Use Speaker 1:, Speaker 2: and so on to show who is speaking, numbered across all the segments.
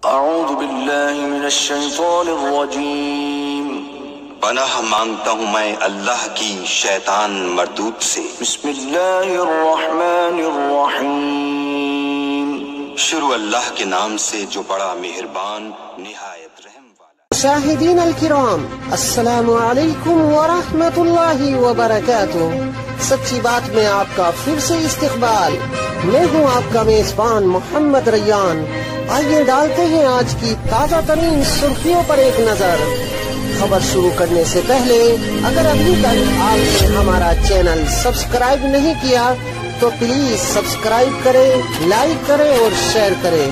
Speaker 1: اعوذ باللہ من الشیطان الرجیم،
Speaker 2: پناہ مانگتا ہوں میں اللہ کی شیطان مردود سے۔
Speaker 1: بسم اللہ الرحمن الرحیم،
Speaker 2: شروع اللہ کے نام سے جو بڑا مہربان نہایت رحم والا۔
Speaker 3: مشاہدین الکرام، السلام علیکم ورحمۃ اللہ وبرکاتہ۔ سچی بات میں آپ کا پھر سے استقبال۔ میں ہوں آپ کا میزبان محمد ریان۔ آئیے ڈالتے ہیں آج کی تازہ ترین سرخیوں پر ایک نظر۔ خبر شروع کرنے سے پہلے اگر ابھی تک آپ نے ہمارا چینل سبسکرائب نہیں کیا تو پلیز سبسکرائب کریں، لائک کریں اور شیئر کریں،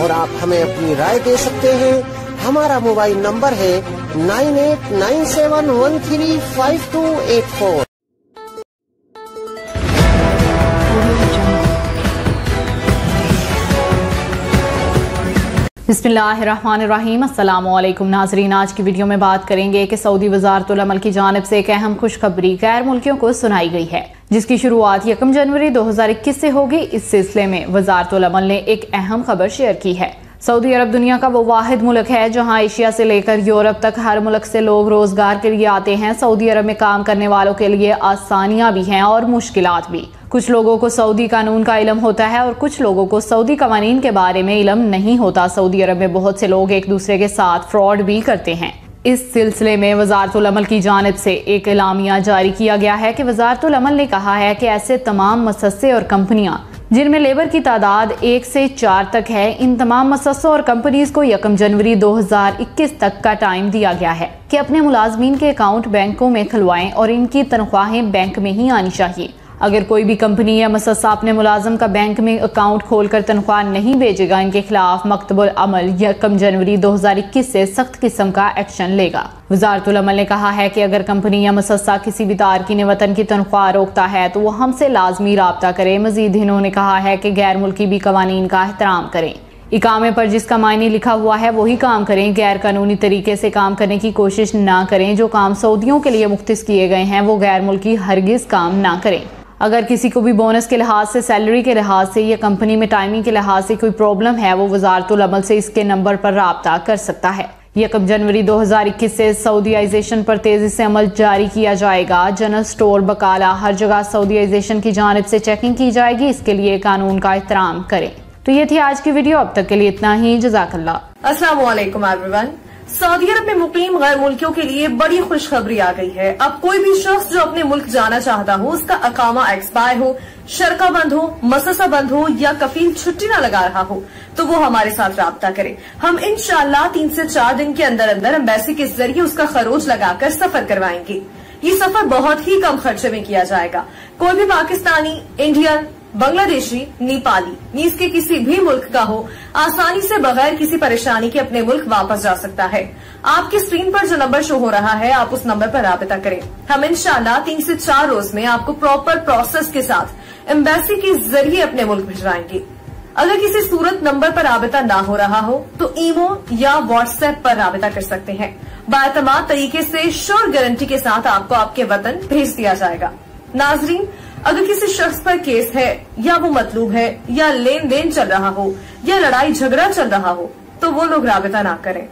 Speaker 3: اور آپ ہمیں اپنی رائے دے سکتے ہیں۔ ہمارا موبائل نمبر ہے 9897135284۔
Speaker 4: بسم اللہ الرحمن الرحیم۔ السلام علیکم ناظرین، آج کی ویڈیو میں بات کریں گے کہ سعودی وزارت العمل کی جانب سے ایک اہم خوشخبری غیر ملکیوں کو سنائی گئی ہے، جس کی شروعات 1 جنوری 2021 سے ہوگی۔ اس سلسلے میں وزارت العمل نے ایک اہم خبر شیئر کی ہے۔ سعودی عرب دنیا کا وہ واحد ملک ہے جہاں ایشیا سے لے کر یورپ تک ہر ملک سے لوگ روزگار کے لیے آتے ہیں۔ سعودی عرب میں کام کرنے والوں کے لیے آسانیاں بھی ہیں اور مشکلات بھی۔ کچھ لوگوں کو سعودی قانون کا علم ہوتا ہے اور کچھ لوگوں کو سعودی قوانین کے بارے میں علم نہیں ہوتا۔ سعودی عرب میں بہت سے لوگ ایک دوسرے کے ساتھ فراڈ بھی کرتے ہیں۔ اس سلسلے میں وزارت العمل کی جانب سے ایک اعلامیہ جاری کیا گیا ہے کہ وزارت العمل نے کہا ہے کہ ایسے تمام مؤسسے اور کمپنیاں جن میں لیبر کی تعداد 1 سے 4 تک ہے، ان تمام مؤسسوں اور کمپنیز کو 1 جنوری 2021 تک کا ٹائم دیا گیا ہے کہ اپنے ملازمین کے اکاؤنٹ بینکوں میں کھلوائیں اور ان کی تنخواہیں بینک میں ہی آنی چاہیے۔ اگر کوئی بھی کمپنی یا مؤسسہ اپنے ملازم کا بینک میں اکاؤنٹ کھول کر تنخواہ نہیں بھیجے گا، ان کے خلاف مکتب العمل 1 جنوری 2021 سے سخت قسم کا ایکشن لے گا۔ وزارت العمل نے کہا ہے کہ اگر کمپنی یا مؤسسہ کسی بھی تارکین وطن کی تنخواہ روکتا ہے تو وہ ہم سے لازمی رابطہ کرے۔ مزید انہوں نے کہا ہے کہ غیر ملکی بھی قوانین کا احترام کریں۔ اقامے پر جس کا معنی لکھا ہوا ہے وہی کام کریں۔ غیر قانونی طریقے سے کام کرنے کی کوشش نہ کریں۔ جو کام سعودیوں کے لیے مختص کیے گئے ہیں وہ غیر ملکی ہرگز کام نہ کریں۔ اگر کسی کو بھی بونس کے لحاظ سے، سیلری کے لحاظ سے یا کمپنی میں ٹائمنگ کے لحاظ سے کوئی پرابلم ہے، وہ وزارت العمل سے اس کے نمبر پر رابطہ کر سکتا ہے۔ 1 جنوری 2021 سے سعودیائزیشن پر تیزی سے عمل جاری کیا جائے گا۔ جنرل سٹور، بقالہ، ہر جگہ سعودیائزیشن کی جانب سے چیکنگ کی جائے گی۔ اس کے لیے قانون کا احترام کریں۔ تو یہ تھی آج کی ویڈیو، اب تک کے لیے اتنا ہی۔ جزاک اللہ۔
Speaker 5: السلام علیکم ایوری ون۔ سعودی عرب میں مقیم غیر ملکیوں کے لیے بڑی خوشخبری آ گئی ہے۔ اب کوئی بھی شخص جو اپنے ملک جانا چاہتا ہو، اس کا اقامہ ایکسپائر ہو، شرکہ بند ہو، مؤسسہ بند ہو یا کفیل چھٹی نہ لگا رہا ہو تو وہ ہمارے ساتھ رابطہ کرے۔ ہم انشاءاللہ 3 سے 4 دن کے اندر ایمبیسی کے ذریعے اس کا خروج لگا کر سفر کروائیں گے۔ یہ سفر بہت ہی کم خرچے میں کیا جائے گا۔ کوئی بھی پاکستانی، انڈین، بنگلہ دیشی، نیپالی نیز کے کسی بھی ملک کا ہو، آسانی سے بغیر کسی پریشانی کے اپنے ملک واپس جا سکتا ہے۔ آپ کی اسکرین پر جو نمبر شو ہو رہا ہے، آپ اس نمبر پر رابطہ کریں۔ ہم انشاءاللہ 3 سے 4 روز میں آپ کو پراپر پروسیس کے ساتھ ایمبیسی کے ذریعے اپنے ملک بھجوائیں گے۔ اگر کسی صورت نمبر پر رابطہ نہ ہو رہا ہو تو ایمو یا واٹس ایپ پر رابطہ کر سکتے ہیں۔ باعتماد طریقے سے شور گارنٹی کے ساتھ آپ کو آپ کے وطن بھیج دیا جائے گا۔ ناظرین، اگر کسی شخص پر کیس ہے یا وہ مطلوب ہے یا لین دین چل رہا ہو یا لڑائی جھگڑا چل رہا ہو تو وہ لوگ رابطہ نہ کریں۔